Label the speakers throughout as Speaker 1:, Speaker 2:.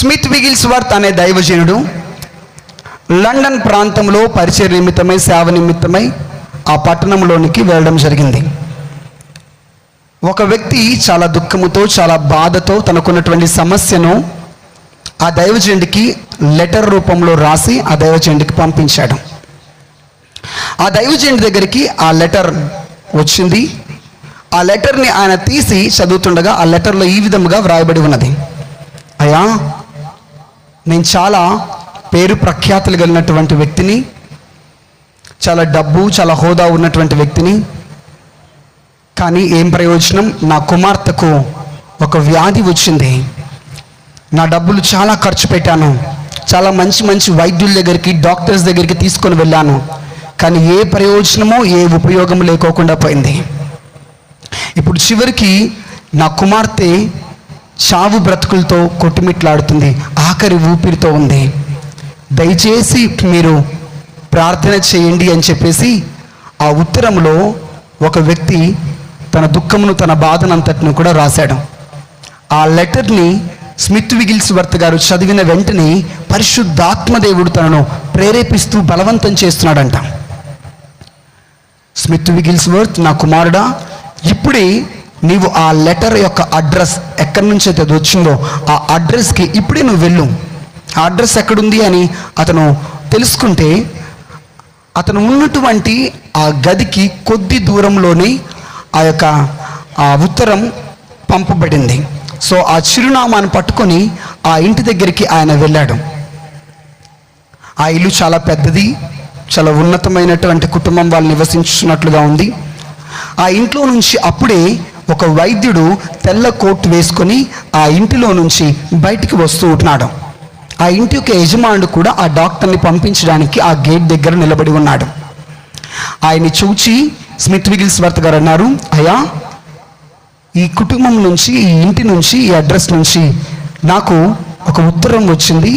Speaker 1: Smith విగిల్స్వర్త్ అనే దైవజనుడు London ప్రాంతంలో పరిచయ నిమిత్తమై, సేవ నిమిత్తమై ఆ పట్టణంలోనికి వెళ్ళడం జరిగింది. ఒక వ్యక్తి చాలా దుఃఖముతో, చాలా బాధతో తనకున్నటువంటి సమస్యను ఆ దైవజనుడికి లెటర్ రూపంలో రాసి ఆ దైవజనుడికి పంపించాడు. ఆ దైవజనుడి దగ్గరికి ఆ లెటర్ వచ్చింది. ఆ లెటర్ని ఆయన తీసి చదువుతుండగా ఆ లెటర్లో ఈ విధముగా వ్రాయబడి ఉన్నది: అయ్యా, నేను చాలా పేరు ప్రఖ్యాతులు కలిగినటువంటి వ్యక్తిని, చాలా డబ్బు, చాలా హోదా ఉన్నటువంటి వ్యక్తిని. కానీ ఏం ప్రయోజనం? నా కుమార్తెకు ఒక వ్యాధి వచ్చింది. నా డబ్బులు చాలా ఖర్చు పెట్టాను, చాలా మంచి మంచి వైద్యుల దగ్గరికి, డాక్టర్స్ దగ్గరికి తీసుకొని వెళ్ళాను. కానీ ఏ ప్రయోజనమో, ఏ ఉపయోగం లేకోకుండా పోయింది. ఇప్పుడు చివరికి నా కుమార్తె చావు బ్రతుకులతో కొట్టుమిట్లాడుతుంది, ఆఖరి ఊపిరితో ఉంది. దయచేసి మీరు ప్రార్థన చేయండి అని చెప్పేసి ఆ ఉత్తరంలో ఒక వ్యక్తి తన దుఃఖమును, తన బాధనంతటిని కూడా రాశాడు. ఆ లెటర్ని స్మిత్ విగిల్స్వర్త్ గారు చదివిన వెంటనే పరిశుద్ధాత్మదేవుడు తనను ప్రేరేపిస్తూ బలవంతం చేస్తున్నాడంట. స్మిత్ విగిల్స్వర్త్, నా కుమారుడా, ఇప్పుడే నీవు ఆ లెటర్ యొక్క అడ్రస్ ఎక్కడి నుంచి అయితే అది వచ్చిందో ఆ అడ్రస్కి ఇప్పుడే నువ్వు వెళ్ళు. ఆ అడ్రస్ ఎక్కడుంది అని అతను తెలుసుకుంటే, అతను ఉన్నటువంటి ఆ గదికి కొద్ది దూరంలోనే ఆ యొక్క ఉత్తరం పంపబడింది. సో ఆ చిరునామాను పట్టుకొని ఆ ఇంటి దగ్గరికి ఆయన వెళ్ళాడు. ఆ ఇల్లు చాలా పెద్దది, చాలా ఉన్నతమైనటువంటి కుటుంబం వాళ్ళు నివసించున్నట్లుగా ఉంది. ఆ ఇంట్లో నుంచి అప్పుడే ఒక వైద్యుడు తెల్ల కోట్ వేసుకొని ఆ ఇంటిలో నుంచి బయటికి వస్తూ ఉంటున్నాడు. ఆ ఇంటి యొక్క యజమానుడు కూడా ఆ డాక్టర్ని పంపించడానికి ఆ గేట్ దగ్గర నిలబడి ఉన్నాడు. ఆయన్ని చూచి స్మిత్ విగిల్స్వర్త్ గారు అన్నారు: అయ్యా, ఈ కుటుంబం నుంచి, ఈ ఇంటి నుంచి, ఈ అడ్రస్ నుంచి నాకు ఒక ఉత్తరం వచ్చింది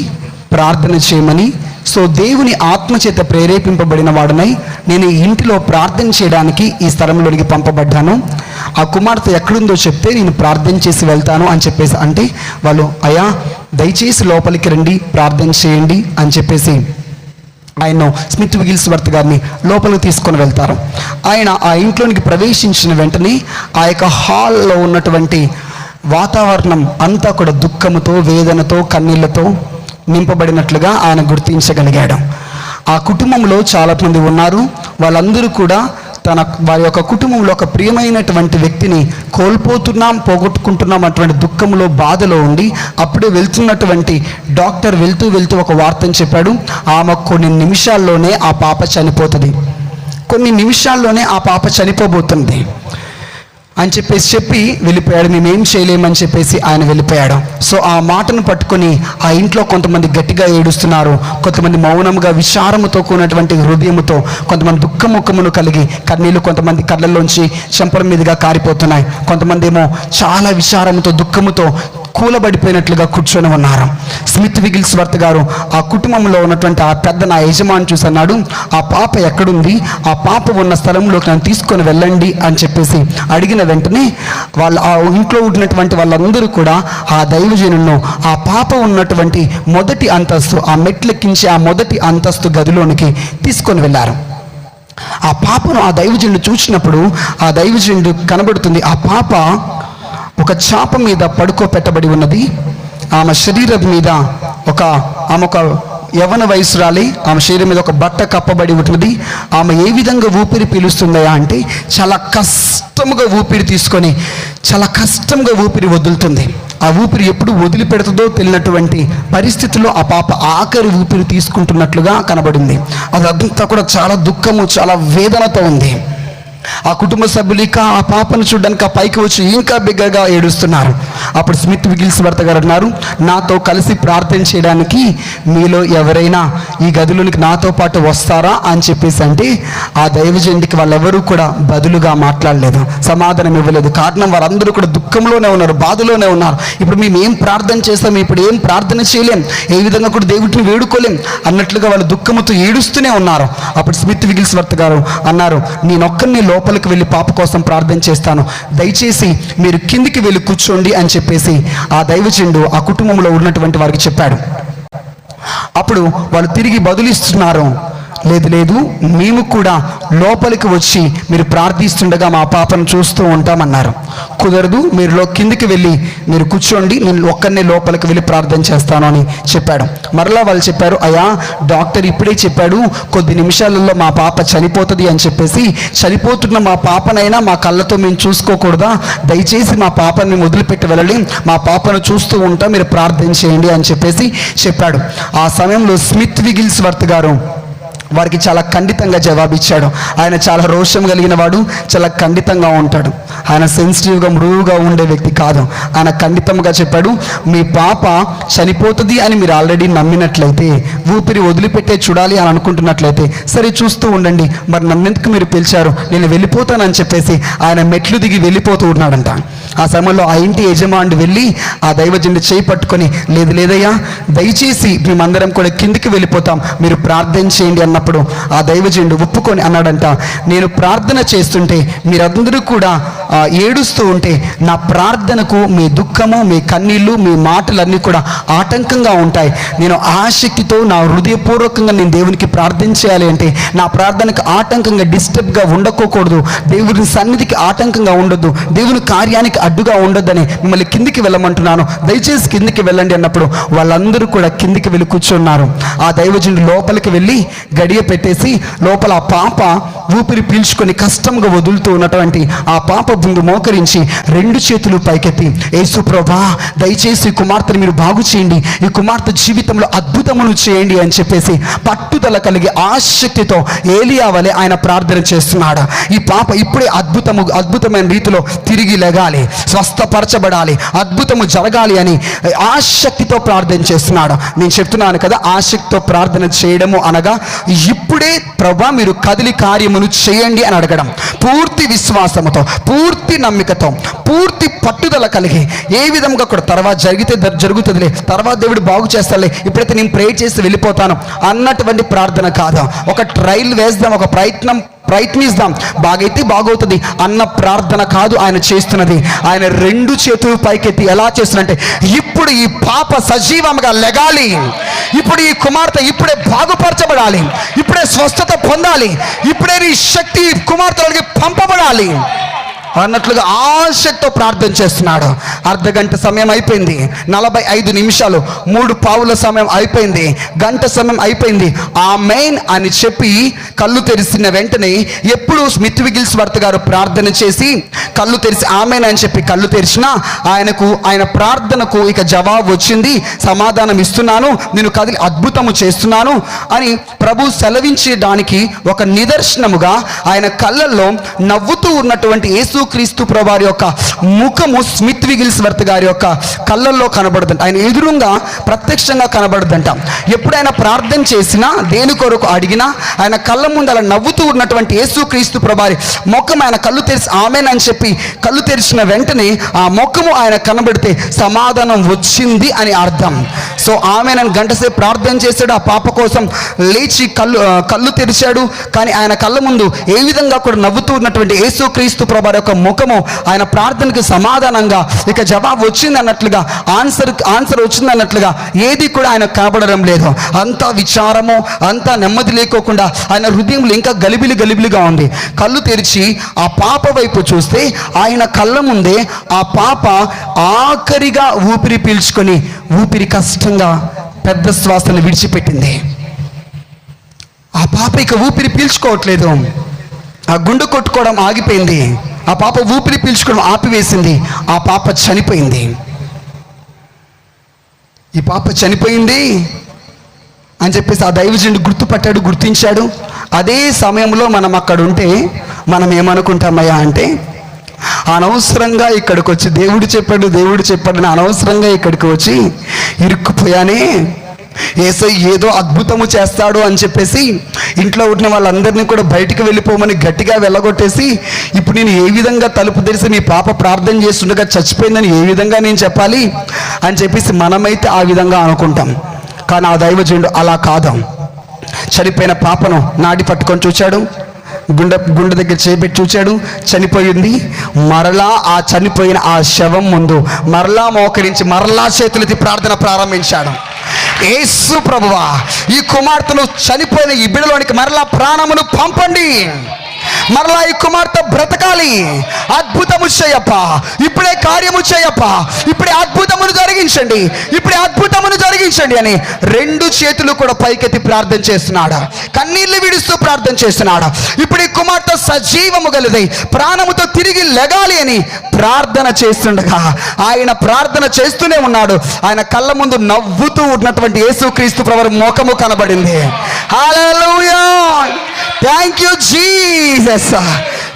Speaker 1: ప్రార్థన చేయమని. సో దేవుని ఆత్మచేత ప్రేరేపింపబడిన వాడనై నేను ఈ ఇంటిలో ప్రార్థన చేయడానికి ఈ స్థలంలోనికి పంపబడ్డాను. ఆ కుమార్తె ఎక్కడుందో చెప్తే నేను ప్రార్థన చేసి వెళ్తాను అని చెప్పేసి అంటే, వాళ్ళు అయ్యా దయచేసి లోపలికి రండి, ప్రార్థన చేయండి అని చెప్పేసి ఆయన స్మిత్ విగిల్స్వర్త్ గారిని లోపలికి తీసుకొని వెళ్తారు. ఆయన ఆ ఇంట్లోనికి ప్రవేశించిన వెంటనే ఆ యొక్క హాల్లో ఉన్నటువంటి వాతావరణం అంతా కూడా దుఃఖముతో, వేదనతో, కన్నీళ్లతో నింపబడినట్లుగా ఆయన గుర్తించగలిగాడు. ఆ కుటుంబంలో చాలామంది ఉన్నారు. వాళ్ళందరూ కూడా వారి యొక్క కుటుంబంలో ఒక ప్రియమైనటువంటి వ్యక్తిని కోల్పోతున్నాం, పోగొట్టుకుంటున్నాం అటువంటి దుఃఖంలో, బాధలో ఉండి అప్పుడే వెళ్తున్నటువంటి డాక్టర్ వెళ్తూ వెళ్తూ ఒక వార్తను చెప్పాడు: ఆమె కొన్ని నిమిషాల్లోనే ఆ పాప చనిపోతుంది, కొన్ని నిమిషాల్లోనే ఆ పాప చనిపోబోతుంది అని చెప్పి వెళ్ళిపోయాడు. మేమేం చేయలేమని చెప్పేసి ఆయన వెళ్ళిపోయాడు. సో ఆ మాటను పట్టుకొని ఆ ఇంట్లో కొంతమంది గట్టిగా ఏడుస్తున్నారు, కొంతమంది మౌనంగా విచారముతో కూడినటువంటి హృదయముతో, కొంతమంది దుఃఖముఖమును కలిగి కన్నీళ్ళు కొంతమంది కళ్ళల్లోంచి చెంపల మీదుగా కారిపోతున్నాయి. కొంతమంది ఏమో చాలా విచారముతో, దుఃఖముతో కూలబడిపోయినట్లుగా కూర్చొని ఉన్నారు. స్మిత్ విగిల్స్వర్త్ గారు ఆ కుటుంబంలో ఉన్నటువంటి ఆ పెద్ద నా యజమాని చూసి అన్నాడు: ఆ పాప ఎక్కడుంది? ఆ పాప ఉన్న స్థలంలోకి నన్ను తీసుకొని వెళ్ళండి అని చెప్పేసి అడిగిన వెంటనే వాళ్ళు ఆ ఇంట్లో ఉన్నటువంటి వాళ్ళందరూ కూడా ఆ దైవజనులను ఆ పాప ఉన్నటువంటి మొదటి అంతస్తు, ఆ మెట్లెక్కించి ఆ మొదటి అంతస్తు గదిలోనికి తీసుకొని వెళ్ళారు. ఆ పాపను ఆ దైవజనుడు చూసినప్పుడు ఆ దైవజనుడు కనబడుతుంది, ఆ పాప ఒక చాప మీద పడుకోబెట్టబడి ఉన్నది. ఆమె శరీరం మీద ఆమె ఒక యవ్వన వయసురాలి, ఆమె శరీరం మీద ఒక బట్ట కప్పబడి ఉంటుంది. ఆమె ఏ విధంగా ఊపిరి పీలుస్తుందా అంటే చాలా కష్టముగా ఊపిరి తీసుకొని చాలా కష్టంగా ఊపిరి వదులుతుంది. ఆ ఊపిరి ఎప్పుడు వదిలిపెడుతుందో తెలియనటువంటి పరిస్థితుల్లో ఆ పాప ఆఖరి ఊపిరి తీసుకుంటున్నట్లుగా కనబడింది. అదంతా కూడా చాలా దుఃఖము, చాలా వేదనతో ఉంది. ఆ కుటుంబ సభ్యులు ఇక ఆ పాపను చూడడానికి ఆ పైకి వచ్చి ఇంకా బిగ్గరగా ఏడుస్తున్నారు. అప్పుడు స్మిత్ విగిల్స్వర్త్ గారు అన్నారు: నాతో కలిసి ప్రార్థన చేయడానికి మీలో ఎవరైనా ఈ గదిలోనికి నాతో పాటు వస్తారా అని చెప్పేసి అంటే ఆ దైవజనుడికి వాళ్ళెవరూ కూడా బదులుగా మాట్లాడలేదు, సమాధానం ఇవ్వలేదు. కారణం వారందరూ కూడా దుఃఖంలోనే ఉన్నారు, బాధలోనే ఉన్నారు. ఇప్పుడు మేము ఏం ప్రార్థన చేస్తాం, ఇప్పుడు ఏం ప్రార్థన చేయలేం, ఏ విధంగా కూడా దేవుడిని వేడుకోలేం అన్నట్లుగా వాళ్ళు దుఃఖంతో ఏడుస్తూనే ఉన్నారు. అప్పుడు స్మిత్ విగిల్స్వర్త్ గారు అన్నారు, నేనొక్కరిని లోపలికి వెళ్ళి పాప కోసం ప్రార్థన చేస్తాను, దయచేసి మీరు కిందికి వెళ్ళి కూర్చోండి అని చెప్పేసి ఆ దైవజనుడు ఆ కుటుంబంలో ఉన్నటువంటి వారికి చెప్పాడు. అప్పుడు వాళ్ళు తిరిగి బదులిస్తున్నారు, లేదు లేదు, మేము కూడా లోపలికి వచ్చి మీరు ప్రార్థిస్తుండగా మా పాపను చూస్తూ ఉంటామన్నారు. కుదరదు, మీరు కిందికి వెళ్ళి మీరు కూర్చోండి, నేను ఒక్కరినే లోపలికి వెళ్ళి ప్రార్థన చేస్తాను అని చెప్పాడు. మరలా వాళ్ళు చెప్పారు, అయ్యా డాక్టర్ ఇప్పుడే చెప్పాడు కొద్ది నిమిషాలలో మా పాప చనిపోతుంది అని చెప్పేసి, చనిపోతున్న మా పాపనైనా మా కళ్ళతో మేము చూసుకోకూడదా, దయచేసి మా పాపని మేము వదిలిపెట్టి వెళ్ళండి, మా పాపను చూస్తూ ఉంటాం, మీరు ప్రార్థన చేయండి అని చెప్పేసి చెప్పాడు. ఆ సమయంలో స్మిత్ విగిల్స్వర్త్ గారు వారికి చాలా ఖండితంగా జవాబిచ్చాడు. ఆయన చాలా రోషం కలిగిన వాడు, చాలా ఖండితంగా ఉంటాడు. ఆయన సెన్సిటివ్గా మృదువుగా ఉండే వ్యక్తి కాదు. ఆయన ఖండితంగా చెప్పాడు, మీ పాప చనిపోతుంది అని మీరు ఆల్రెడీ నమ్మినట్లయితే, ఊపిరి వదిలిపెట్టే చూడాలి అని అనుకుంటున్నట్లయితే సరే చూస్తూ ఉండండి, మరి నమ్మేందుకు మీరు పిలిచారు, నేను వెళ్ళిపోతానని చెప్పేసి ఆయన మెట్లు దిగి వెళ్ళిపోతూ ఉన్నాడంట. ఆ సమయంలో ఆ ఇంటి యజమానుడు వెళ్ళి ఆ దైవజనుడి చేయి పట్టుకొని, లేదు లేదయ్యా, దయచేసి మేమందరం కూడా కిందికి వెళ్ళిపోతాం, మీరు ప్రార్థన చేయండి అన్నప్పుడు ఆ దైవజనుడు ఒప్పుకొని అన్నాడంట, నేను ప్రార్థన చేస్తుంటే మీరందరూ కూడా ఏడుస్తూ ఉంటే నా ప్రార్థనకు మీ దుఃఖము, మీ కన్నీళ్ళు, మీ మాటలన్నీ కూడా ఆటంకంగా ఉంటాయి. నేను ఆసక్తితో నా హృదయపూర్వకంగా నేను దేవునికి ప్రార్థన చేయాలి అంటే నా ప్రార్థనకు ఆటంకంగా డిస్టర్బ్గా ఉండకూడదు, దేవుని సన్నిధికి ఆటంకంగా ఉండొద్దు, దేవుని కార్యానికి అడ్డుగా ఉండొద్దని మిమ్మల్ని కిందికి వెళ్ళమంటున్నాను, దయచేసి కిందికి వెళ్ళండి అన్నప్పుడు వాళ్ళందరూ కూడా కిందికి వెళ్ళి కూర్చున్నారు. ఆ దైవజనుడు లోపలికి వెళ్ళి గడియ పెట్టేసి లోపల ఆ పాప ఊపిరి పీల్చుకొని కష్టంగా వదులుతూ ఉన్నటువంటి ఆ పాప ముందు మోకరించి 2 చేతులు పైకెత్తి, యేసు ప్రభువా దయచేసి ఈ కుమార్తెని మీరు బాగు చేయండి, ఈ కుమార్తె జీవితంలో అద్భుతమును చేయండి అని చెప్పేసి పట్టుదల కలిగి ఆసక్తితో ఏలియా వలె ఆయన ప్రార్థన చేస్తున్నాడు. ఈ పాప ఇప్పుడే అద్భుతమైన రీతిలో తిరిగి లెగాలి, స్వస్థపరచబడాలి, అద్భుతము జరగాలి అని ఆసక్తితో ప్రార్థన చేస్తున్నాడు. నేను చెప్తున్నాను కదా, ఆసక్తితో ప్రార్థన చేయడము అనగా ఇప్పుడే ప్రభువా మీరు కదిలి కార్యమును చేయండి అని అడగడం, పూర్తి విశ్వాసముతో, పూర్తి నమ్మికతో, పూర్తి పట్టుదల కలిగి, ఏ విధంగా కూడా తర్వాత జరిగితే జరుగుతుందిలే, తర్వాత దేవుడు బాగు చేస్తాలే, ఇప్పుడైతే నేను ప్రే చేసి వెళ్ళిపోతాను అన్నటువంటి ప్రార్థన కాదు. ఒక ట్రైల్ వేద్దాం, ఒక ప్రయత్నిస్తాం, బాగైతే బాగవుతుంది అన్న ప్రార్థన కాదు ఆయన చేస్తున్నది. ఆయన 2 చేతులు పైకెత్తి ఎలా చేస్తున్నంటే, ఇప్పుడు ఈ పాప సజీవంగా లెగాలి, ఇప్పుడు ఈ కుమార్తె ఇప్పుడే బాగుపరచబడాలి, ఇప్పుడే స్వస్థత పొందాలి, ఇప్పుడే ఈ శక్తి కుమార్తెలకి పంపబడాలి అన్నట్లుగా ఆసక్తితో ప్రార్థన చేస్తున్నాడు. అర్ధగంట సమయం అయిపోయింది, 45 నిమిషాలు, 3 పావుల సమయం అయిపోయింది, గంట సమయం అయిపోయింది. ఆమేన్ అని చెప్పి కళ్ళు తెరిచిన వెంటనే, ఎప్పుడు స్మిత్ విగిల్స్వర్త్ గారు ప్రార్థన చేసి కళ్ళు తెరిచి ఆమేన్ అని చెప్పి కళ్ళు తెరిచినా ఆయన ప్రార్థనకు ఇక జవాబు వచ్చింది, సమాధానం ఇస్తున్నాను, నేను కదిలి అద్భుతము చేస్తున్నాను అని ప్రభు సెలవించడానికి ఒక నిదర్శనముగా ఆయన కళ్ళల్లో నవ్వుతూ ఉన్నటువంటి యేసుక్రీస్తు ప్రభువారి యొక్క ముఖము స్మిత్ విగిల్స్వర్త్ గారి యొక్క కళ్ళల్లో కనబడుతుంది. ఆయన ఎదురుగా ప్రత్యక్షంగా కనబడుతుందంట. ఎప్పుడైనా ప్రార్థన చేసినా, దేని కొరకు అడిగినా ఆయన కళ్ళ ముందు అలా నవ్వుతూ ఉన్నటువంటి యేసుక్రీస్తు ప్రభువారి ముఖం ఆయన కళ్ళు తెరిచి ఆమేన్ అని చెప్పి కళ్ళు తెరిచిన వెంటనే ఆ ముఖము ఆయన కనబడితే సమాధానం వచ్చింది అని అర్థం. సో ఆమేన్ అని గంటసేపు ప్రార్థన చేశాడు, ఆ పాప కోసం లేచి కళ్ళు తెరిచాడు. కానీ ఆయన కళ్ళ ముందు ఏ విధంగా కూడా నవ్వుతూ ఉన్నటువంటి యేసుక్రీస్తు ప్రభువారి యొక్క ముఖము ఆయన ప్రార్థనకు సమాధానంగా ఇక జవాబు వచ్చింది అన్నట్లుగా, ఆన్సర్ వచ్చింది అన్నట్లుగా ఏది కూడా ఆయన కనబడడం లేదు. అంతా విచారము, అంతా నెమ్మది లేకోకుండా ఆయన హృదయంలో ఇంకా గలిబిలిగా ఉంది. కళ్ళు తెరిచి ఆ పాప వైపు చూస్తే ఆయన కళ్ళ ముందే ఆ పాప ఆఖరిగా ఊపిరి పీల్చుకొని ఊపిరి కష్టంగా పెద్ద శ్వాసను విడిచిపెట్టింది. ఆ పాప ఇక ఊపిరి పీల్చుకోవట్లేదు, ఆ గుండె కొట్టుకోవడం ఆగిపోయింది, ఆ పాప ఊపిరి పీల్చుకోవడం ఆపివేసింది, ఆ పాప చనిపోయింది. ఈ పాప చనిపోయింది అని చెప్పేసి ఆ దైవజనుడు గుర్తించాడు. అదే సమయంలో మనం అక్కడ ఉంటే మనం ఏమనుకుంటామయ్యా అంటే, అనవసరంగా ఇక్కడికి వచ్చి దేవుడు చెప్పాడు అని అనవసరంగా ఇక్కడికి వచ్చి ఇరుక్కుపోయానే, యేసయ్య ఏదో అద్భుతము చేస్తాడు అని చెప్పేసి ఇంట్లో ఉన్న వాళ్ళందరినీ కూడా బయటికి వెళ్ళిపోమని గట్టిగా వెళ్ళగొట్టేసి ఇప్పుడు నేను ఏ విధంగా తలుపు తెరిచి నీ పాప ప్రార్థన చేస్తుండగా చచ్చిపోయిందని ఏ విధంగా నేను చెప్పాలి అని చెప్పేసి మనమైతే ఆ విధంగా అనుకుంటాం. కానీ ఆ దైవజనుడు అలా కాదు. చనిపోయిన పాపను నాడి పట్టుకొని చూచాడు, గుండె దగ్గర చేపెట్టి చూచాడు, చనిపోయింది. మరలా ఆ చనిపోయిన ఆ శవం ముందు మరలా మోకరించి మరలా చేతులెత్తి ప్రార్థన ప్రారంభించాడు. యేసు ప్రభువా, ఈ కుమార్తెను చనిపోయిన ఈ బిడ్డలోనికి మరలా ప్రాణమును పంపండి, మరలా ఈ కుమార్తె బ్రతకాలి, అద్భుతము చేయప్ప, ఇప్పుడే కార్యము చేయప్ప, ఇప్పుడే అద్భుతమును జరిగించండి, ఇప్పుడే అద్భుతమును జరిగించండి అని రెండు చేతులు కూడా పైకెత్తి ప్రార్థన చేస్తున్నాడు, కన్నీళ్లు విడుస్తూ ప్రార్థన చేస్తున్నాడు. ఇప్పుడు ఈ కుమార్తె సజీవము గలదై ప్రాణముతో తిరిగి లెగాలి అని ప్రార్థన చేస్తుండగా ఆయన ప్రార్థన చేస్తూనే ఉన్నాడు. ఆయన కళ్ళ ముందు నవ్వుతూ ఉన్నటువంటి యేసుక్రీస్తు ప్రభువు ముఖము కనబడింది. హల్లెలూయా, థ్యాంక్ యూ జీసస్.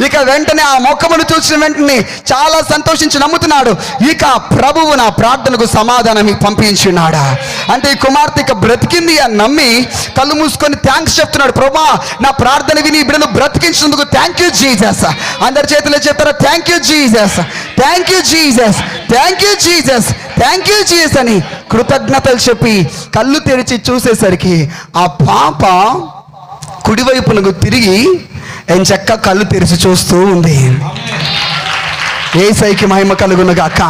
Speaker 1: ఇక వెంటనే ఆ ముఖమును చూసిన వెంటనే చాలా సంతోషించి నమ్ముతున్నాడు, ఇక ప్రభువు నా ప్రార్థనకు సమాధానం పంపించున్నాడా అంటే ఈ కుమార్తె ఇక బ్రతికింది అని నమ్మి కళ్ళు మూసుకొని థ్యాంక్స్ చెప్తున్నాడు. ప్రభువా, నా ప్రార్థన విని బిడ్డను బ్రతికించినందుకు థ్యాంక్ యూ జీసస్. అందరి చేతిలో చెప్తారా thank you Jesus, thank you Jesus, thank you Jesus, thank you Jesus అని కృతజ్ఞతలు చెప్పి కళ్ళు తెరిచి చూసేసరికి ఆ పాప కుడివైపునకు తిరిగి ఎంచక్క కళ్ళు తెరిచి చూస్తూ ఉంది. యేసయ్యకి మహిమ కలుగునుగాక.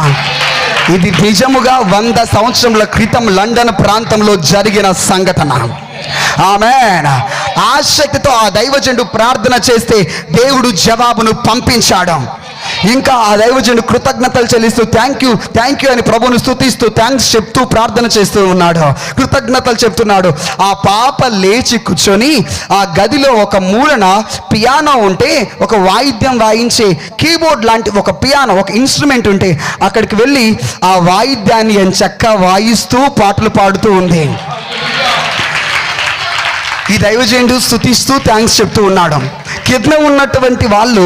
Speaker 1: ఇది నిజముగా 100 సంవత్సరముల క్రితం లండన్ ప్రాంతంలో జరిగిన సంఘటన. ఆమేన్. ఆసక్తితో ఆ దైవజనుడు ప్రార్థన చేస్తే దేవుడు జవాబును పంపించాడు. ఇంకా ఆ దైవజనుడు కృతజ్ఞతలు చెల్లిస్తూ థ్యాంక్ యూ అని ప్రభువును స్తుతిస్తూ థ్యాంక్స్ చెప్తూ ప్రార్థన చేస్తూ ఉన్నాడు, కృతజ్ఞతలు చెప్తున్నాడు. ఆ పాప లేచి కూర్చొని ఆ గదిలో ఒక మూలన పియానో ఉంటే, ఒక వాయిద్యం వాయించే కీబోర్డ్ లాంటి ఒక పియానో, ఒక ఇన్స్ట్రుమెంట్ ఉంటే అక్కడికి వెళ్ళి ఆ వాయిద్యాన్ని ఎంచక్కా వాయిస్తూ పాటలు పాడుతూ ఉంది. ఈ దైవజనుడు స్తుతిస్తూ థ్యాంక్స్ చెప్తూ ఉన్నాడు. కింద ఉన్నటువంటి వాళ్ళు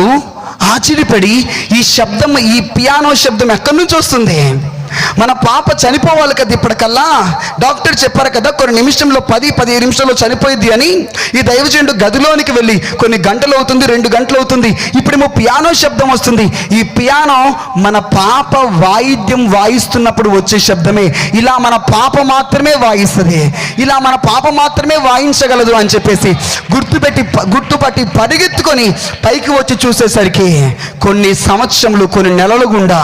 Speaker 1: ఆశ్చర్యపడి ఈ శబ్దం, ఈ పియానో శబ్దం ఎక్కడి నుంచి వస్తుంది? మన పాప చనిపోవాలి కదా, ఇప్పటికల్లా డాక్టర్ చెప్పారు కదా కొన్ని నిమిషంలో 10-15 నిమిషాల్లో చనిపోయింది అని. ఈ దైవజనుడు గదిలోనికి వెళ్ళి కొన్ని గంటలు అవుతుంది, 2 గంటలు అవుతుంది, ఇప్పుడేమో పియానో శబ్దం వస్తుంది. ఈ పియానో మన పాప వాయిద్యం వాయిస్తున్నప్పుడు వచ్చే శబ్దమే. ఇలా మన పాప మాత్రమే వాయించగలదు అని చెప్పేసి గుర్తుపట్టి పరిగెత్తుకొని పైకి వచ్చి చూసేసరికి కొన్ని సంవత్సరములు, కొన్ని నెలలు గుండా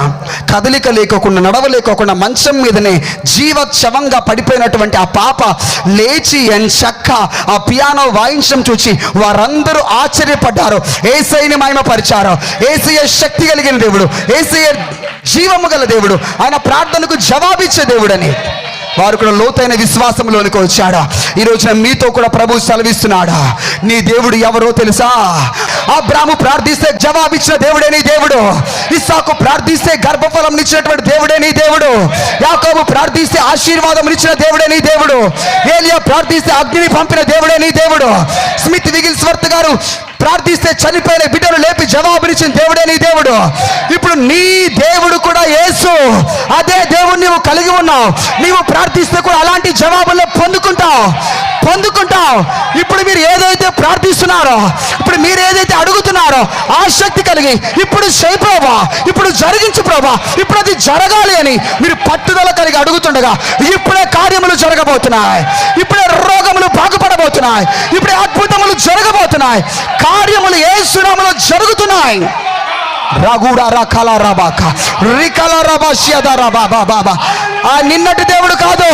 Speaker 1: కదలిక లేకోకుండా, నడవలేకోకుండా మంచం మీదనే జీవచ్ఛవంగా పడిపోయినటువంటి ఆ పాప లేచి ఎంచక్క ఆ పియానో వాయించడం చూసి వారందరూ ఆశ్చర్యపడ్డారు, యేసయ్యని మహిమపరిచారు. యేసయ్య శక్తి కలిగిన దేవుడు, యేసయ్య జీవము గల దేవుడు, ఆయన ప్రార్థనకు జవాబిచ్చే దేవుడని వారు కూడా లోతైన విశ్వాసంలోనికి వచ్చాడా. ఈ రోజున మీతో కూడా ప్రభు సెలవిస్తున్నాడా, నీ దేవుడు ఎవరో తెలుసా? అబ్రాము ప్రార్థిస్తే జవాబిచ్చిన దేవుడే నీ దేవుడు, ఇస్సాకు ప్రార్థిస్తే గర్భఫలం ఇచ్చినటువంటి దేవుడే నీ దేవుడు, యాకోబు ప్రార్థిస్తే ఆశీర్వాదం ఇచ్చిన దేవుడే నీ దేవుడు, ఏలియా ప్రార్థిస్తే అగ్నిని పంపిన దేవుడే నీ దేవుడు, స్మిత్ విగిల్స్వర్త్ గారు ప్రార్థిస్తే చనిపోయిన బిడ్డను లేపి జవాబునిచ్చిన దేవుడే నీ దేవుడు. ఇప్పుడు నీ దేవుడు కూడా యేసు, అదే దేవుడు నీవు కలిగి ఉన్నావు. నీవు ప్రార్థిస్తే కూడా అలాంటి జవాబులు పొందుకుంటావు. ఇప్పుడు మీరు ఏదైతే ప్రార్థిస్తున్నారో, ఇప్పుడు మీరు ఏదైతే అడుగుతున్నారో ఆసక్తి కలిగి ఇప్పుడు చేయి ప్రభా, ఇప్పుడు జరిగించు ప్రభా, ఇప్పుడు అది జరగాలి అని మీరు పట్టుదల కలిగి అడుగుతుండగా ఇప్పుడే కార్యములు జరగబోతున్నాయి, ఇప్పుడే రోగములు బాగుపడబోతున్నాయి, ఇప్పుడే అద్భుతములు జరగబోతున్నాయి, కార్యములు యేసు నామములో జరుగుతున్నాయి. ఆ నిన్నటి దేవుడు కాదు,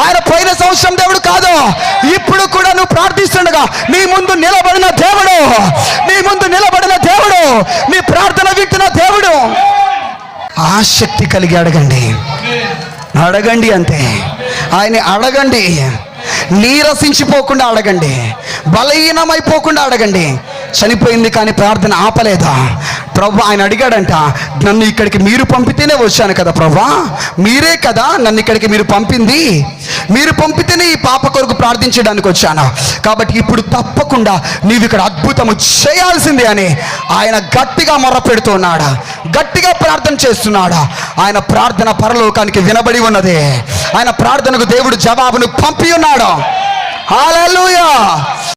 Speaker 1: ఆయన పోయిన సంవత్సరం దేవుడు కాదు, ఇప్పుడు కూడా నువ్వు ప్రార్థిస్తుండగా నీ ముందు నిలబడిన దేవుడు, నీ ప్రార్థన వింటున్న దేవుడు. ఆసక్తి కలిగి అడగండి అంతే. ఆయన అడగండి, నీరసించిపోకుండా అడగండి, బలహీనమైపోకుండా అడగండి. చనిపోయింది కానీ ప్రార్థన ఆపలేదా? ప్రభు ఆయన అడిగాడంట, నన్ను ఇక్కడికి మీరు పంపితేనే వచ్చాను కదా ప్రభా, మీరే కదా నన్ను ఇక్కడికి మీరు పంపితేనే ఈ పాప కొరకు ప్రార్థించడానికి వచ్చాను, కాబట్టి ఇప్పుడు తప్పకుండా నీవు ఇక్కడ అద్భుతము చేయాల్సిందే అని ఆయన గట్టిగా మొర్రపెడుతున్నాడా, గట్టిగా ప్రార్థన చేస్తున్నాడా. ఆయన ప్రార్థన పరలోకానికి వినబడి ఉన్నది. ఆయన ప్రార్థనకు దేవుడు జవాబును పంపి ఉన్నాడు. హల్లెలూయా.